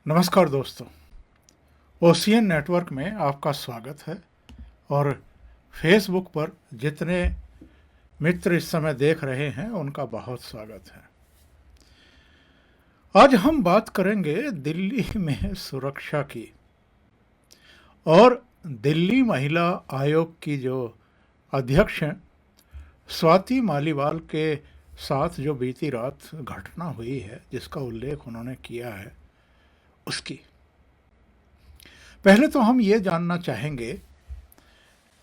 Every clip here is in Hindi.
नमस्कार दोस्तों। ओशियन नेटवर्क में आपका स्वागत है। और फेसबुक पर जितने मित्र इस समय देख रहे हैं उनका बहुत स्वागत है। आज हम बात करेंगे दिल्ली में सुरक्षा की और दिल्ली महिला आयोग की जो अध्यक्ष हैं स्वाति मालीवाल के साथ जो बीती रात घटना हुई है जिसका उल्लेख उन्होंने किया है उसकी। पहले तो हम ये जानना चाहेंगे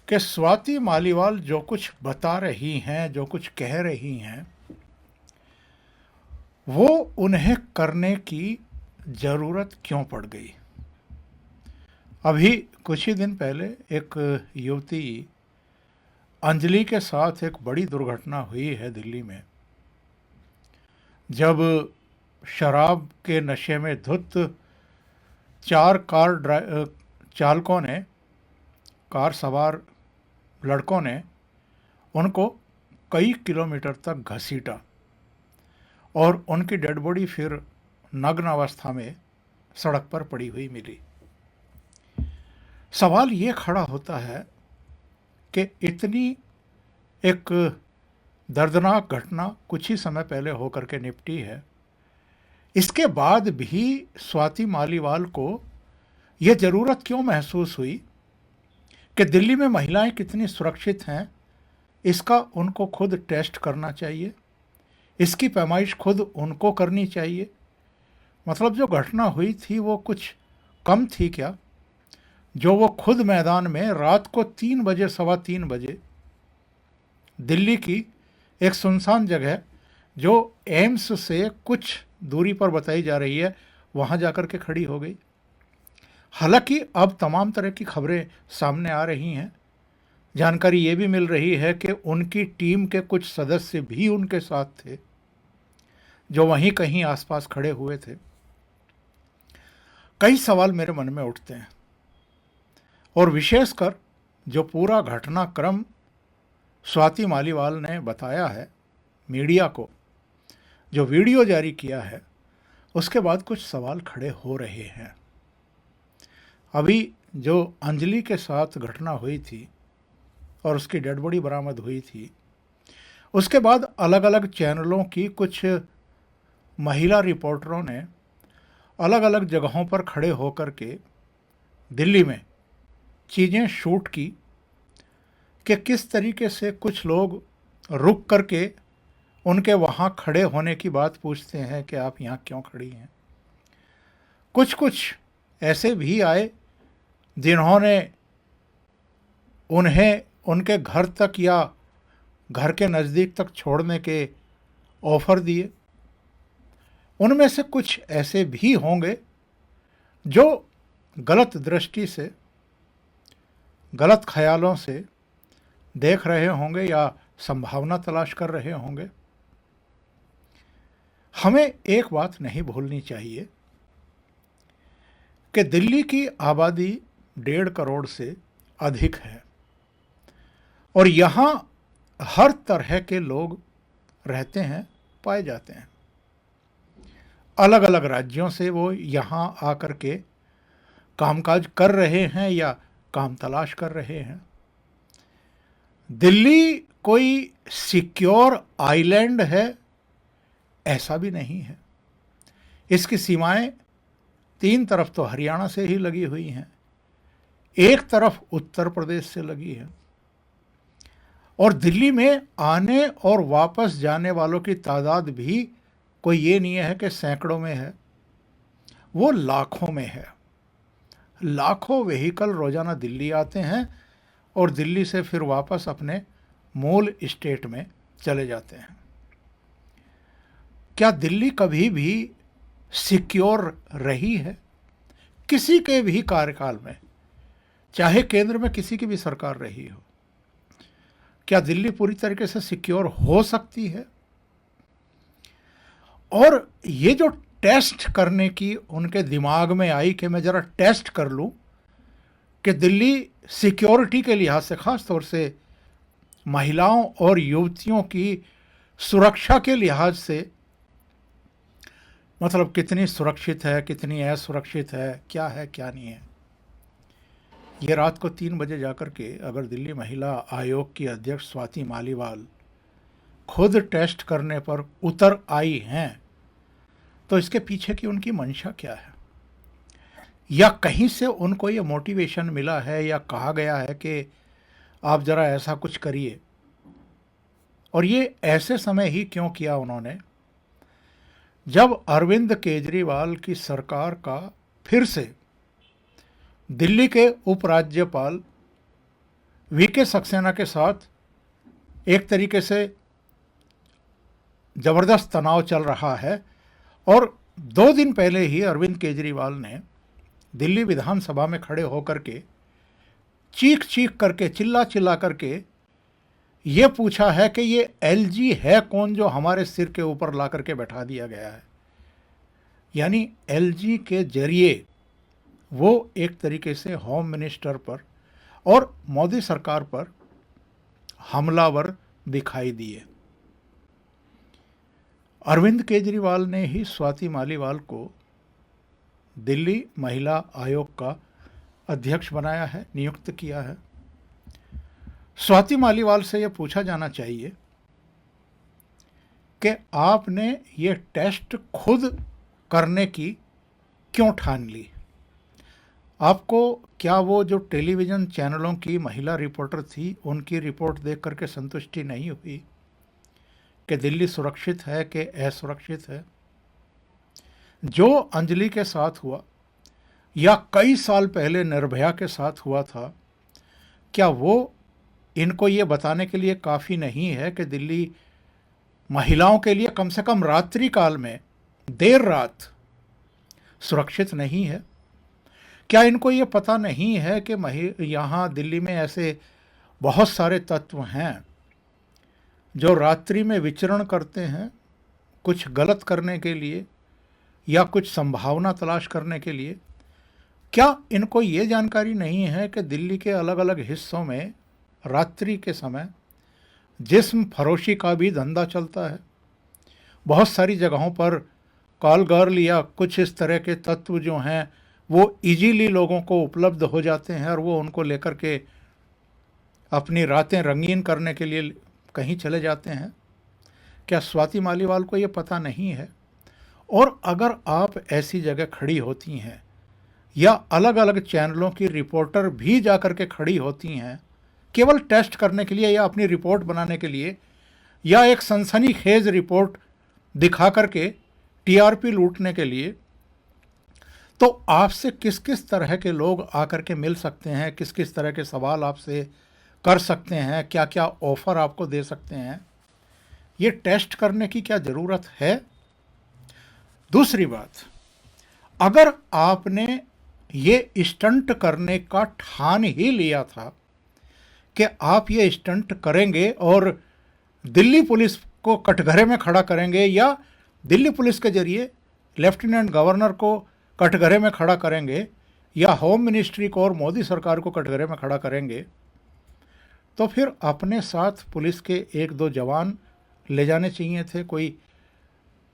कि स्वाति मालीवाल जो कुछ बता रही हैं, जो कुछ कह रही हैं, वो उन्हें करने की ज़रूरत क्यों पड़ गई। अभी कुछ ही दिन पहले एक युवती अंजलि के साथ एक बड़ी दुर्घटना हुई है दिल्ली में, जब शराब के नशे में धुत चार चालकों ने, कार सवार लड़कों ने उनको कई किलोमीटर तक घसीटा और उनकी डेड बॉडी फिर नग्न अवस्था में सड़क पर पड़ी हुई मिली। सवाल ये खड़ा होता है कि इतनी एक दर्दनाक घटना कुछ ही समय पहले होकर के निपटी है, इसके बाद भी स्वाति मालीवाल को यह ज़रूरत क्यों महसूस हुई कि दिल्ली में महिलाएं कितनी सुरक्षित हैं, इसका उनको खुद टेस्ट करना चाहिए, इसकी पैमाइश खुद उनको करनी चाहिए। मतलब जो घटना हुई थी वो कुछ कम थी क्या, जो वो खुद मैदान में रात को 3 बजे, सवा 3 बजे दिल्ली की एक सुनसान जगह जो एम्स से कुछ दूरी पर बताई जा रही है वहाँ जाकर के खड़ी हो गई। हालांकि अब तमाम तरह की खबरें सामने आ रही हैं, जानकारी ये भी मिल रही है कि उनकी टीम के कुछ सदस्य भी उनके साथ थे जो वहीं कहीं आसपास खड़े हुए थे। कई सवाल मेरे मन में उठते हैं और विशेषकर जो पूरा घटनाक्रम स्वाति मालीवाल ने बताया है मीडिया को, जो वीडियो जारी किया है, उसके बाद कुछ सवाल खड़े हो रहे हैं। अभी जो अंजलि के साथ घटना हुई थी और उसकी डेड बॉडी बरामद हुई थी, उसके बाद अलग अलग चैनलों की कुछ महिला रिपोर्टरों ने अलग अलग जगहों पर खड़े होकर के दिल्ली में चीज़ें शूट की कि किस तरीके से कुछ लोग रुक करके उनके वहाँ खड़े होने की बात पूछते हैं कि आप यहाँ क्यों खड़ी हैं। कुछ ऐसे भी आए जिन्होंने उन्हें उनके घर तक या घर के नज़दीक तक छोड़ने के ऑफ़र दिए। उनमें से कुछ ऐसे भी होंगे जो गलत दृष्टि से, गलत ख्यालों से देख रहे होंगे या संभावना तलाश कर रहे होंगे। हमें एक बात नहीं भूलनी चाहिए कि दिल्ली की आबादी 1.5 करोड़ से अधिक है और यहाँ हर तरह के लोग रहते हैं, पाए जाते हैं। अलग अलग राज्यों से वो यहाँ आकर के कामकाज कर रहे हैं या काम तलाश कर रहे हैं। दिल्ली कोई सिक्योर आइलैंड है ऐसा भी नहीं है। इसकी सीमाएं 3 तरफ तो हरियाणा से ही लगी हुई हैं, एक तरफ उत्तर प्रदेश से लगी है, और दिल्ली में आने और वापस जाने वालों की तादाद भी कोई ये नहीं है कि सैकड़ों में है, वो लाखों में है। लाखों व्हीकल रोज़ाना दिल्ली आते हैं और दिल्ली से फिर वापस अपने मूल स्टेट में चले जाते हैं। क्या दिल्ली कभी भी सिक्योर रही है किसी के भी कार्यकाल में, चाहे केंद्र में किसी की भी सरकार रही हो? क्या दिल्ली पूरी तरीके से सिक्योर हो सकती है? और ये जो टेस्ट करने की उनके दिमाग में आई कि मैं ज़रा टेस्ट कर लूँ कि दिल्ली सिक्योरिटी के लिहाज से, ख़ास तौर से महिलाओं और युवतियों की सुरक्षा के लिहाज से मतलब कितनी सुरक्षित है, कितनी असुरक्षित है, क्या नहीं है। ये रात को 3 बजे जाकर के अगर दिल्ली महिला आयोग की अध्यक्ष स्वाति मालीवाल खुद टेस्ट करने पर उतर आई हैं, तो इसके पीछे की उनकी मंशा क्या है? या कहीं से उनको ये मोटिवेशन मिला है या कहा गया है कि आप ज़रा ऐसा कुछ करिए? और ये ऐसे समय ही क्यों किया उन्होंने जब अरविंद केजरीवाल की सरकार का फिर से दिल्ली के उपराज्यपाल वीके सक्सेना के साथ एक तरीके से ज़बरदस्त तनाव चल रहा है। और 2 दिन पहले ही अरविंद केजरीवाल ने दिल्ली विधानसभा में खड़े होकर के चीख करके, चिल्ला करके ये पूछा है कि ये एलजी है कौन जो हमारे सिर के ऊपर ला करके बैठा दिया गया है। यानी एलजी के जरिए वो एक तरीके से होम मिनिस्टर पर और मोदी सरकार पर हमलावर दिखाई दिए। अरविंद केजरीवाल ने ही स्वाति मालीवाल को दिल्ली महिला आयोग का अध्यक्ष बनाया है, नियुक्त किया है। स्वाति मालीवाल से यह पूछा जाना चाहिए कि आपने ये टेस्ट खुद करने की क्यों ठान ली? आपको क्या वो जो टेलीविज़न चैनलों की महिला रिपोर्टर थी उनकी रिपोर्ट देख करके संतुष्टि नहीं हुई कि दिल्ली सुरक्षित है कि असुरक्षित है? जो अंजलि के साथ हुआ या कई साल पहले निर्भया के साथ हुआ था, क्या वो इनको ये बताने के लिए काफ़ी नहीं है कि दिल्ली महिलाओं के लिए कम से कम रात्रि काल में देर रात सुरक्षित नहीं है? क्या इनको ये पता नहीं है कि यहाँ दिल्ली में ऐसे बहुत सारे तत्व हैं जो रात्रि में विचरण करते हैं कुछ गलत करने के लिए या कुछ संभावना तलाश करने के लिए? क्या इनको ये जानकारी नहीं है कि दिल्ली के अलग अलग हिस्सों में रात्रि के समय जिस्म फरोशी का भी धंधा चलता है? बहुत सारी जगहों पर कॉल गर्ल या कुछ इस तरह के तत्व जो हैं वो इजीली लोगों को उपलब्ध हो जाते हैं और वो उनको लेकर के अपनी रातें रंगीन करने के लिए कहीं चले जाते हैं। क्या स्वाति मालीवाल को ये पता नहीं है? और अगर आप ऐसी जगह खड़ी होती हैं या अलग अलग चैनलों की रिपोर्टर भी जा कर के खड़ी होती हैं केवल टेस्ट करने के लिए या अपनी रिपोर्ट बनाने के लिए या एक सनसनीखेज रिपोर्ट दिखा करके टीआरपी लूटने के लिए, तो आपसे किस किस तरह के लोग आकर के मिल सकते हैं, किस किस तरह के सवाल आपसे कर सकते हैं, क्या क्या ऑफ़र आपको दे सकते हैं? ये टेस्ट करने की क्या ज़रूरत है? दूसरी बात, अगर आपने ये स्टंट करने का ठान ही लिया था कि आप ये स्टंट करेंगे और दिल्ली पुलिस को कटघरे में खड़ा करेंगे या दिल्ली पुलिस के जरिए लेफ्टिनेंट गवर्नर को कटघरे में खड़ा करेंगे या होम मिनिस्ट्री को और मोदी सरकार को कटघरे में खड़ा करेंगे, तो फिर अपने साथ पुलिस के 1-2 जवान ले जाने चाहिए थे। कोई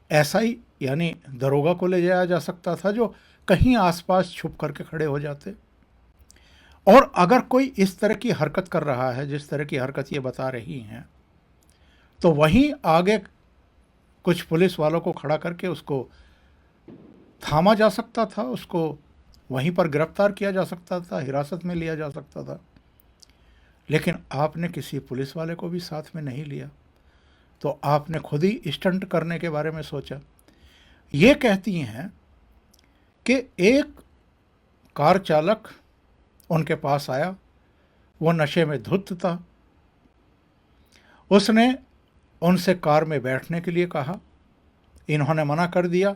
ऐसा ही यानी दरोगा को ले जाया जा सकता था जो कहीं आसपास छुप करके खड़े हो जाते। और अगर कोई इस तरह की हरकत कर रहा है जिस तरह की हरकत ये बता रही हैं, तो वहीं आगे कुछ पुलिस वालों को खड़ा करके उसको थामा जा सकता था, उसको वहीं पर गिरफ्तार किया जा सकता था, हिरासत में लिया जा सकता था। लेकिन आपने किसी पुलिस वाले को भी साथ में नहीं लिया, तो आपने खुद ही स्टंट करने के बारे में सोचा। ये कहती हैं कि एक कार चालक उनके पास आया, वो नशे में धुत था। उसने उनसे कार में बैठने के लिए कहा, इन्होंने मना कर दिया,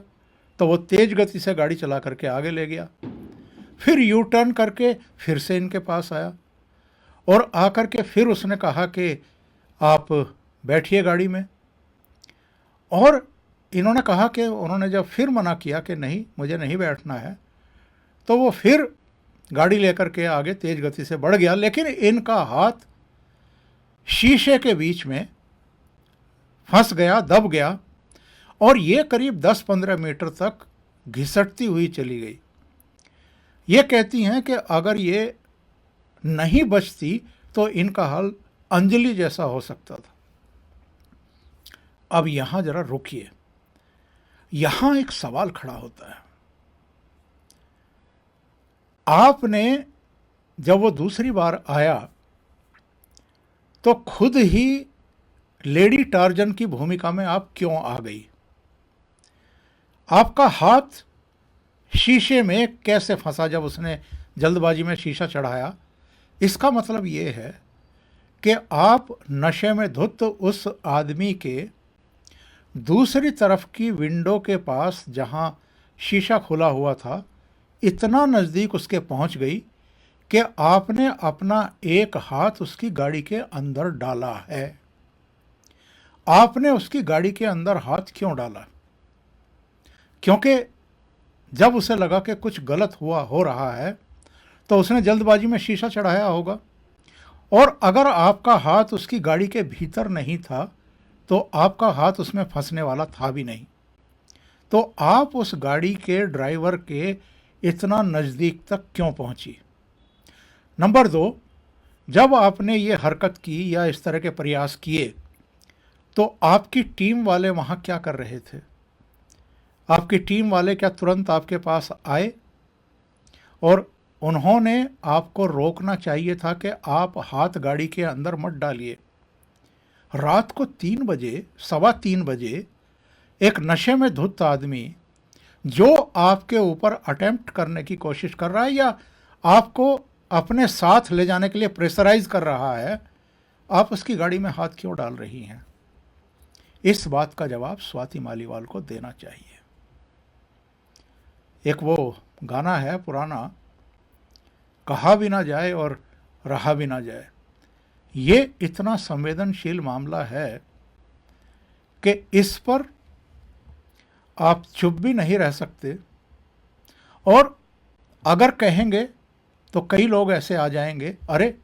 तो वो तेज़ गति से गाड़ी चला करके आगे ले गया। फिर यू टर्न करके फिर से इनके पास आया और आकर के फिर उसने कहा कि आप बैठिए गाड़ी में। और इन्होंने कहा कि उन्होंने जब फिर मना किया कि नहीं मुझे नहीं बैठना है, तो वो फिर गाड़ी लेकर के आगे तेज़ गति से बढ़ गया। लेकिन इनका हाथ शीशे के बीच में फंस गया, दब गया और ये करीब 10-15 मीटर तक घिसटती हुई चली गई। ये कहती हैं कि अगर ये नहीं बचती तो इनका हाल अंजलि जैसा हो सकता था। अब यहां जरा रुकिए, यहां एक सवाल खड़ा होता है। आपने जब वो दूसरी बार आया तो खुद ही लेडी टार्जन की भूमिका में आप क्यों आ गई? आपका हाथ शीशे में कैसे फंसा जब उसने जल्दबाजी में शीशा चढ़ाया? इसका मतलब ये है कि आप नशे में धुत उस आदमी के दूसरी तरफ की विंडो के पास जहां शीशा खुला हुआ था, इतना नज़दीक उसके पहुंच गई कि आपने अपना एक हाथ उसकी गाड़ी के अंदर डाला है। आपने उसकी गाड़ी के अंदर हाथ क्यों डाला? क्योंकि जब उसे लगा कि कुछ गलत हो रहा है तो उसने जल्दबाजी में शीशा चढ़ाया होगा, और अगर आपका हाथ उसकी गाड़ी के भीतर नहीं था तो आपका हाथ उसमें फंसने वाला था भी नहीं। तो आप उस गाड़ी के ड्राइवर के इतना नज़दीक तक क्यों पहुंची? नंबर 2, जब आपने ये हरकत की या इस तरह के प्रयास किए तो आपकी टीम वाले वहां क्या कर रहे थे? आपकी टीम वाले क्या तुरंत आपके पास आए? और उन्होंने आपको रोकना चाहिए था कि आप हाथ गाड़ी के अंदर मत डालिए। रात को 3 बजे, सवा 3 बजे एक नशे में धुत आदमी जो आपके ऊपर अटेम्प्ट करने की कोशिश कर रहा है या आपको अपने साथ ले जाने के लिए प्रेशराइज कर रहा है, आप उसकी गाड़ी में हाथ क्यों डाल रही हैं? इस बात का जवाब स्वाति मालीवाल को देना चाहिए। एक वो गाना है पुराना, कहा भी ना जाए और रहा भी ना जाए। ये इतना संवेदनशील मामला है कि इस पर आप चुप भी नहीं रह सकते, और अगर कहेंगे तो कई लोग ऐसे आ जाएंगे, अरे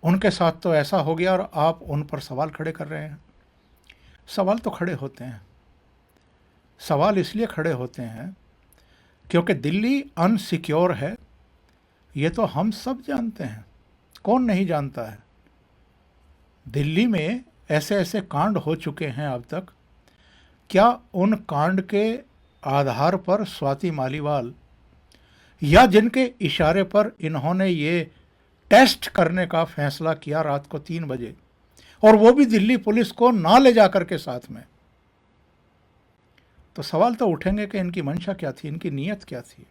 उनके साथ तो ऐसा हो गया, और आप उन पर सवाल खड़े कर रहे हैं। सवाल तो खड़े होते हैं। सवाल इसलिए खड़े होते हैं क्योंकि दिल्ली अनसिक्योर है, ये तो हम सब जानते हैं, कौन नहीं जानता है। दिल्ली में ऐसे ऐसे कांड हो चुके हैं अब तक। क्या उन कांड के आधार पर स्वाति मालीवाल या जिनके इशारे पर इन्होंने ये टेस्ट करने का फैसला किया रात को 3 बजे, और वो भी दिल्ली पुलिस को ना ले जाकर के साथ में, तो सवाल तो उठेंगे कि इनकी मंशा क्या थी, इनकी नीयत क्या थी,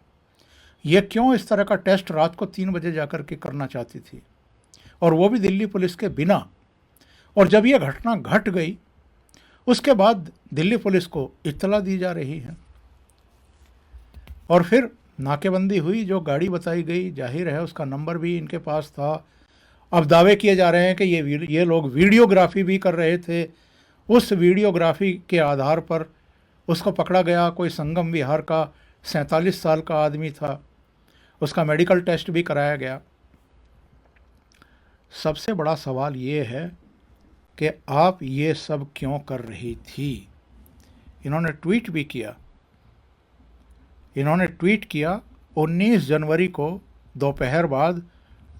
ये क्यों इस तरह का टेस्ट रात को 3 बजे जाकर के करना चाहती थी, और वो भी दिल्ली पुलिस के बिना। और जब ये घटना घट गई उसके बाद दिल्ली पुलिस को इत्तला दी जा रही है, और फिर नाकेबंदी हुई। जो गाड़ी बताई गई, जाहिर है उसका नंबर भी इनके पास था। अब दावे किए जा रहे हैं कि ये लोग वीडियोग्राफी भी कर रहे थे। उस वीडियोग्राफी के आधार पर उसको पकड़ा गया। कोई संगम विहार का 47 साल का आदमी था, उसका मेडिकल टेस्ट भी कराया गया। सबसे बड़ा सवाल ये है कि आप ये सब क्यों कर रही थी? इन्होंने ट्वीट भी किया। इन्होंने ट्वीट किया 19 जनवरी को दोपहर बाद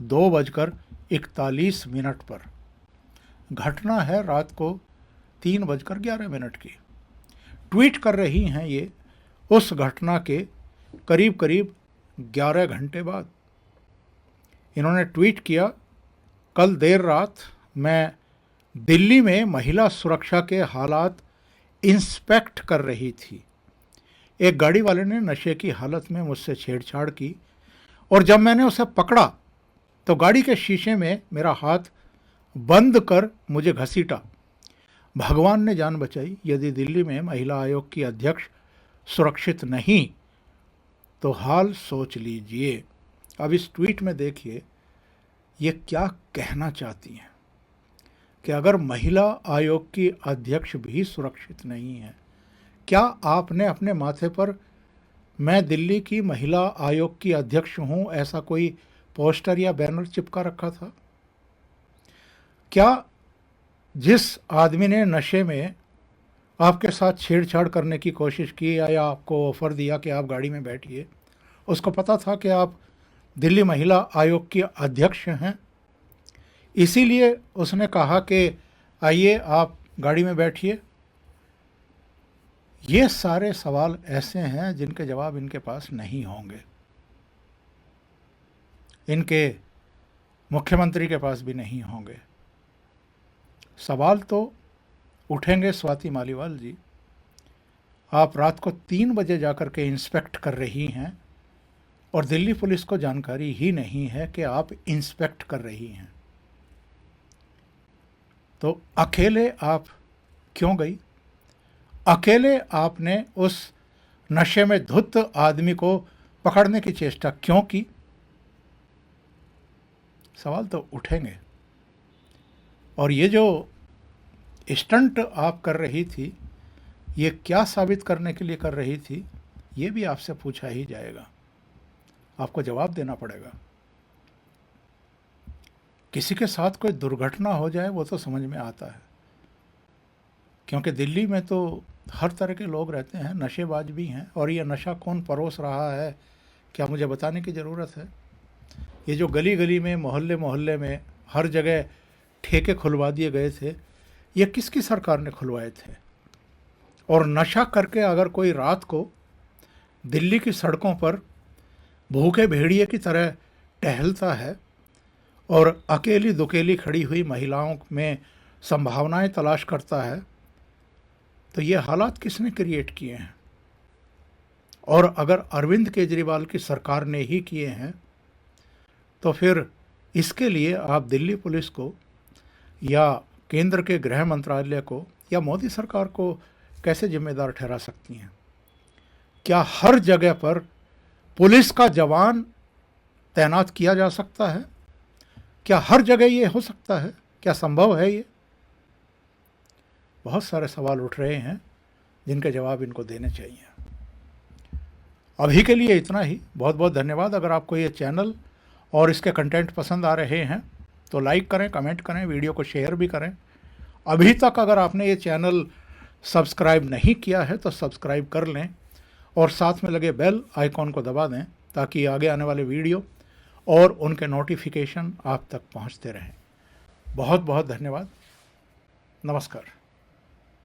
2:41 पर। घटना है रात को 3:11 की। ट्वीट कर रही हैं ये उस घटना के करीब करीब 11 घंटे बाद। इन्होंने ट्वीट किया, कल देर रात मैं दिल्ली में महिला सुरक्षा के हालात इंस्पेक्ट कर रही थी। एक गाड़ी वाले ने नशे की हालत में मुझसे छेड़छाड़ की, और जब मैंने उसे पकड़ा तो गाड़ी के शीशे में मेरा हाथ बंद कर मुझे घसीटा। भगवान ने जान बचाई। यदि दिल्ली में महिला आयोग की अध्यक्ष सुरक्षित नहीं तो हाल सोच लीजिए। अब इस ट्वीट में देखिए ये क्या कहना चाहती हैं कि अगर महिला आयोग की अध्यक्ष भी सुरक्षित नहीं है, क्या आपने अपने माथे पर मैं दिल्ली की महिला आयोग की अध्यक्ष हूं ऐसा कोई पोस्टर या बैनर चिपका रखा था? क्या जिस आदमी ने नशे में आपके साथ छेड़छाड़ करने की कोशिश की या आपको ऑफ़र दिया कि आप गाड़ी में बैठिए, उसको पता था कि आप दिल्ली महिला आयोग की अध्यक्ष हैं, इसीलिए उसने कहा कि आइए आप गाड़ी में बैठिए। ये सारे सवाल ऐसे हैं जिनके जवाब इनके पास नहीं होंगे, इनके मुख्यमंत्री के पास भी नहीं होंगे। सवाल तो उठेंगे स्वाति मालीवाल जी, आप रात को 3 बजे जाकर के इंस्पेक्ट कर रही हैं और दिल्ली पुलिस को जानकारी ही नहीं है कि आप इंस्पेक्ट कर रही हैं, तो अकेले आप क्यों गई? अकेले आपने उस नशे में धुत आदमी को पकड़ने की चेष्टा क्यों की? सवाल तो उठेंगे। और ये जो स्टंट आप कर रही थी, ये क्या साबित करने के लिए कर रही थी, ये भी आपसे पूछा ही जाएगा, आपको जवाब देना पड़ेगा। किसी के साथ कोई दुर्घटना हो जाए वो तो समझ में आता है, क्योंकि दिल्ली में तो हर तरह के लोग रहते हैं, नशेबाज भी हैं, और ये नशा कौन परोस रहा है क्या मुझे बताने की ज़रूरत है? ये जो गली गली में, मोहल्ले मोहल्ले में हर जगह ठेके खुलवा दिए गए थे, ये किसकी सरकार ने खुलवाए थे? और नशा करके अगर कोई रात को दिल्ली की सड़कों पर भूखे भेड़िए की तरह टहलता है और अकेली दुकेली खड़ी हुई महिलाओं में संभावनाएं तलाश करता है, तो ये हालात किसने क्रिएट किए हैं? और अगर अरविंद केजरीवाल की सरकार ने ही किए हैं, तो फिर इसके लिए आप दिल्ली पुलिस को या केंद्र के गृह मंत्रालय को या मोदी सरकार को कैसे जिम्मेदार ठहरा सकती हैं? क्या हर जगह पर पुलिस का जवान तैनात किया जा सकता है? क्या हर जगह ये हो सकता है? क्या संभव है ये? बहुत सारे सवाल उठ रहे हैं जिनके जवाब इनको देने चाहिए। अभी के लिए इतना ही। बहुत बहुत धन्यवाद। अगर आपको ये चैनल और इसके कंटेंट पसंद आ रहे हैं तो लाइक करें, कमेंट करें, वीडियो को शेयर भी करें। अभी तक अगर आपने ये चैनल सब्सक्राइब नहीं किया है तो सब्सक्राइब कर लें और साथ में लगे बेल आइकॉन को दबा दें ताकि आगे आने वाले वीडियो और उनके नोटिफिकेशन आप तक पहुंचते रहें। बहुत बहुत धन्यवाद। नमस्कार।